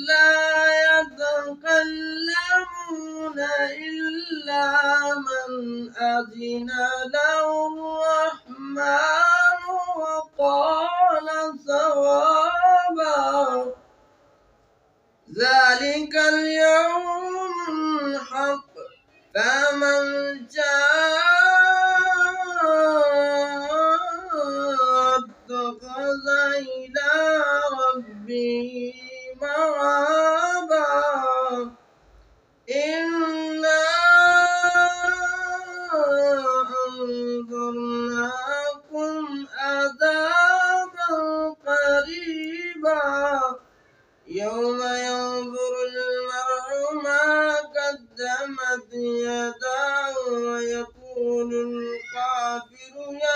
لا يتكلمون إلا من أذن له الرحمن وقال صوابا ذلك اليوم الحق فمن شاء اتخذ إلى ربه مآبا إنا أنذرناكم عذابا قريبا يوم ينظر المرء ما قدمت يداه ويقول الكافر يا